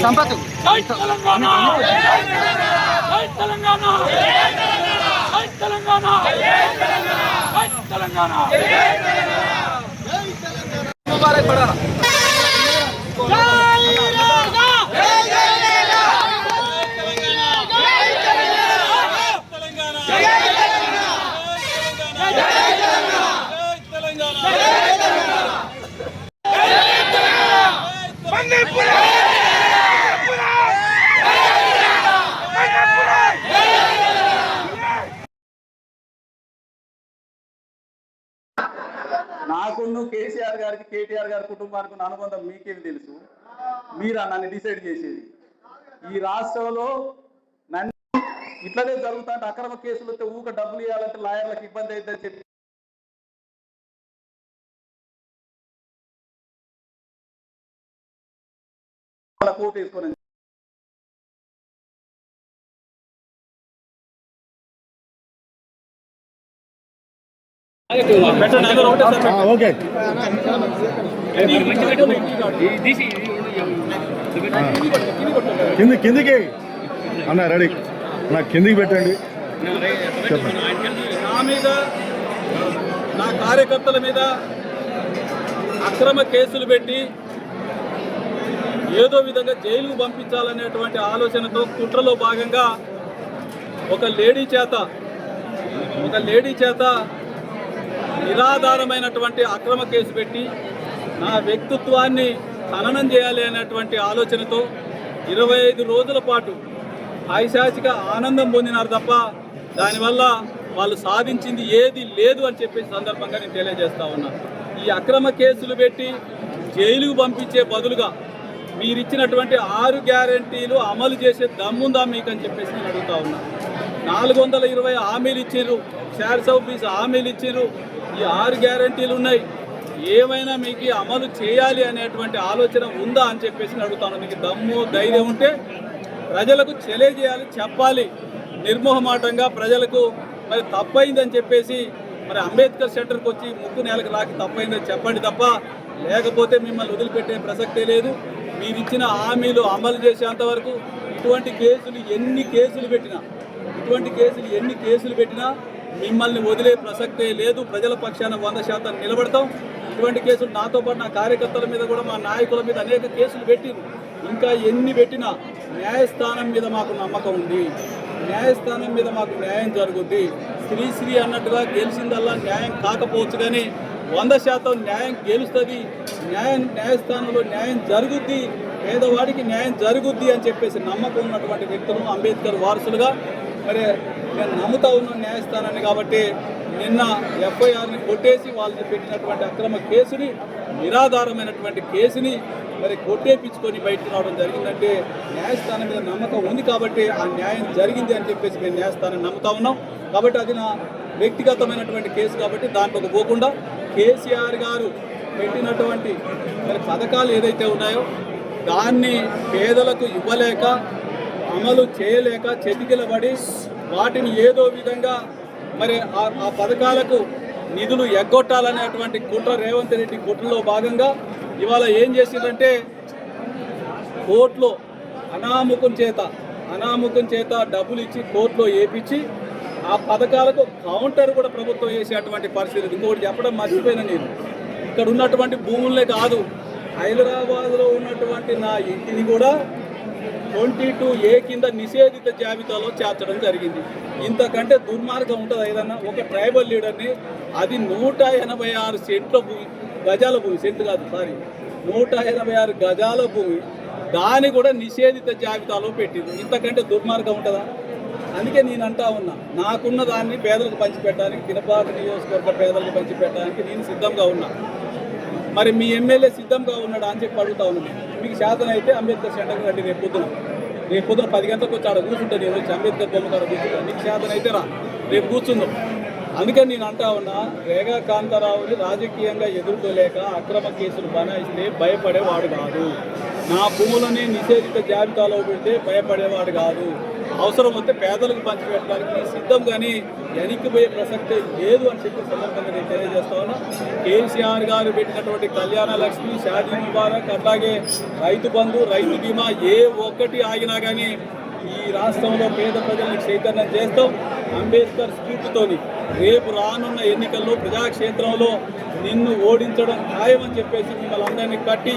సంపత్ ముబారక్ పడారా నాకును కేసీఆర్ గారికి కేటీఆర్ గారి కుటుంబానికి అనుబంధం మీకేం తెలుసు? మీరా నన్ను డిసైడ్ చేసేది? ఈ రాష్ట్రంలో నన్ను ఇట్లనే జరుగుతుంటే అక్రమ కేసులు వస్తే ఊక డబ్బులు ఇవ్వాలంటే లాయర్లకు ఇబ్బంది అవుతుందని చెప్పి కోర్టు వేసుకొని ఓకే కిందికి అన్న రెడీ నా కిందికి పెట్టండి. నా మీద నా కార్యకర్తల మీద అక్రమ కేసులు పెట్టి ఏదో విధంగా జైలుకు పంపించాలనేటువంటి ఆలోచనతో కుట్రలో భాగంగా ఒక లేడీ చేత నిరాధారమైనటువంటి అక్రమ కేసు పెట్టి నా వ్యక్తిత్వాన్ని ఖననం చేయాలి అనేటువంటి ఆలోచనతో 25 రోజుల పాటు ఐశాచిక ఆనందం పొందినారు తప్ప దానివల్ల వాళ్ళు సాధించింది ఏది లేదు అని చెప్పేసి సందర్భంగా నేను తెలియజేస్తా ఉన్నా. ఈ అక్రమ కేసులు పెట్టి జైలుకు పంపించే బదులుగా మీరిచ్చినటువంటి 6 గ్యారెంటీలు అమలు చేసే దమ్ముందా మీకు అని చెప్పేసి నేను అడుగుతా ఉన్నా. 420 హామీలు ఇచ్చిర్రు, షేర్స్ ఆఫ్ పీస్ హామీలు ఇచ్చిర్రు, ఈ 6 గ్యారెంటీలు ఉన్నాయి. ఏమైనా మీకు అమలు చేయాలి అనేటువంటి ఆలోచన ఉందా అని చెప్పేసి అడుగుతాను. మీకు దమ్ము ధైర్యం ఉంటే ప్రజలకు తెలియజేయాలి, చెప్పాలి నిర్మోహమాటంగా ప్రజలకు. మరి తప్పైందని చెప్పేసి మరి అంబేద్కర్ సెంటర్కి వచ్చి ముక్కు నేలకు లాకి తప్పైందని చెప్పండి తప్ప, లేకపోతే మిమ్మల్ని వదిలిపెట్టే ప్రసక్తే లేదు. మీరు ఇచ్చిన హామీలు అమలు చేసేంత వరకు ఇటువంటి కేసులు ఎన్ని కేసులు పెట్టినా మిమ్మల్ని వదిలే ప్రసక్తే లేదు. ప్రజల పక్షాన 100% నిలబడతాం. ఇటువంటి కేసులు నాతో పాటు నా కార్యకర్తల మీద కూడా మా నాయకుల మీద అనేక కేసులు పెట్టిరు. ఇంకా ఎన్ని పెట్టినా న్యాయస్థానం మీద మాకు నమ్మకం ఉంది. న్యాయస్థానం మీద మాకు న్యాయం జరుగుద్ది. శ్రీ అన్నట్టుగా గెలిచిందల్లా న్యాయం కాకపోవచ్చు, కానీ 100% న్యాయం గెలుస్తుంది. న్యాయస్థానంలో న్యాయం జరుగుద్ది, పేదవాడికి న్యాయం జరుగుద్ది అని చెప్పేసి నమ్మకం ఉన్నటువంటి వ్యక్తులు అంబేద్కర్ వారసులుగా మరి నేను నమ్ముతా ఉన్నాను న్యాయస్థానాన్ని. కాబట్టి నిన్న FIRని కొట్టేసి వాళ్ళు పెట్టినటువంటి అక్రమ కేసుని, నిరాధారమైనటువంటి కేసుని మరి కొట్టేపించుకొని బయటకు రావడం జరిగిందంటే న్యాయస్థానం మీద నమ్మకం ఉంది కాబట్టి ఆ న్యాయం జరిగింది అని చెప్పేసి మేము న్యాయస్థానాన్ని నమ్ముతా ఉన్నాం. కాబట్టి అది నా వ్యక్తిగతమైనటువంటి కేసు కాబట్టి దాంట్లోకి పోకుండా కేసీఆర్ గారు పెట్టినటువంటి మరి పథకాలు ఏదైతే ఉన్నాయో దాన్ని పేదలకు ఇవ్వలేక, అమలు చేయలేక చతికిలబడి వాటిని ఏదో విధంగా మరి ఆ పథకాలకు నిధులు ఎగ్గొట్టాలనేటువంటి కుట్ర రేవంత్ రెడ్డి కుట్రలో భాగంగా ఇవాళ ఏం చేసిందంటే కోర్టులో అనాముఖం చేత డబ్బులు ఇచ్చి కోర్టులో వేపించి ఆ పథకాలకు కౌంటర్ కూడా ప్రభుత్వం వేసేటువంటి పరిస్థితి. ఇంకొకటి చెప్పడం మర్చిపోయినా, నేను ఇక్కడ ఉన్నటువంటి భూములనే కాదు, హైదరాబాద్లో ఉన్నటువంటి నా ఇంటిని కూడా 22A కింద నిషేధిత జాబితాలో చేర్చడం జరిగింది. ఇంతకంటే దుర్మార్గం ఉంటుంది ఏదన్నా? ఒక ట్రైబల్ లీడర్ని, అది 186 సెంట్ల భూమి, గజాల భూమి, సెంట్లు కాదు సారీ, 186 గజాల భూమి, దాన్ని కూడా నిషేధిత జాబితాలో పెట్టింది. ఇంతకంటే దుర్మార్గం ఉంటుందా? అందుకే నేను అంటా ఉన్నా, నాకున్న దాన్ని పేదలకు పంచిపెట్టడానికి, పినపాక నియోజకవర్గ పేదలకు పంచిపెట్టడానికి నేను సిద్ధంగా ఉన్నా. మరి మీ ఎమ్మెల్యే సిద్ధంగా ఉన్నాడా అని చెప్పి అడుగుతా ఉన్నాను. మీకు శాతం అయితే అంబేద్కర్ సెంటర్కి రండి, రేపు పొద్దున 10 గంటలకు వచ్చి ఆడ కూర్చుంటే నేను వచ్చి అంబేద్కర్ బొమ్మ కాడ కూర్చుంటాను. మీకు శాతం అయితే రా, రేపు కూర్చుందాం. అందుకని నేను అంటా ఉన్నా, రేగా కాంతారావుని రాజకీయంగా ఎదుర్కోలేక అక్రమ కేసులు బనాయిస్తే భయపడేవాడు కాదు. నా భూములని నిషేధిత జాబితాలో పెడితే భయపడేవాడు కాదు. అవసరం వస్తే పేదలకు పంచిపెట్టడానికి సిద్ధం, కానీ వెనక్కిపోయే ప్రసక్తే లేదు అని చెప్పి సందర్భంగా నేను తెలియజేస్తా ఉన్నా. కేసీఆర్ గారు పెట్టినటువంటి కళ్యాణ లక్ష్మి, షాదీ ముబారక్, అట్లాగే రైతు బంధు, రైతు బీమా ఏ ఒక్కటి ఆగినా కానీ ఈ రాష్ట్రంలో పేద ప్రజల్ని చైతన్యం చేస్తాం. అంబేద్కర్ స్ఫూర్తితోని రేపు రానున్న ఎన్నికల్లో ప్రజాక్షేత్రంలో నిన్ను ఓడించడం ఖాయమని చెప్పేసి మిమ్మల్ని అందరినీ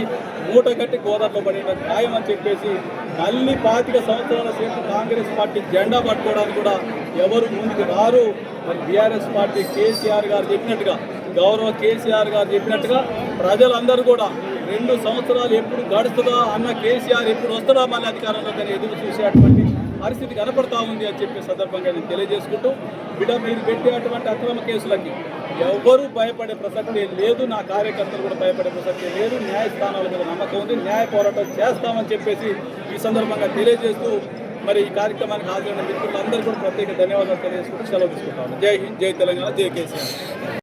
మూట కట్టి గోదావరిలో పడేయడం ఖాయమని చెప్పేసి మళ్ళీ 25 సంవత్సరాల సేపు కాంగ్రెస్ పార్టీ జెండా పట్టుకోవడానికి కూడా ఎవరు ముందుకు రారు. మరి బీఆర్ఎస్ పార్టీ కేసీఆర్ గారు చెప్పినట్టుగా, గౌరవ కేసీఆర్ గారు చెప్పినట్టుగా ప్రజలందరూ కూడా 2 సంవత్సరాలు ఎప్పుడు గడుస్తుందా అన్న, కేసీఆర్ ఎప్పుడు వస్తుందా మళ్ళీ అధికారంలో కానీ ఎదురు చూసేటువంటి పరిస్థితి కనపడతా ఉంది అని చెప్పే సందర్భంగా నేను తెలియజేసుకుంటూ, బిడ్డ మీరు పెట్టేటువంటి అక్రమ కేసులకి ఎవరు భయపడే ప్రసక్తే లేదు. నా కార్యకర్తలు కూడా భయపడే ప్రసక్తే లేదు. న్యాయస్థానాల మీద నమ్మకం ఉంది. న్యాయ పోరాటం చేస్తామని చెప్పేసి ఈ సందర్భంగా తెలియజేస్తూ, మరి ఈ కార్యక్రమానికి హాజరైన మిత్రులందరూ కూడా ప్రత్యేక ధన్యవాదాలు తెలియజేసుకుంటూ సెలవు తీసుకుంటాను. జై హింద్, జై తెలంగాణ, జై కేసీఆర్.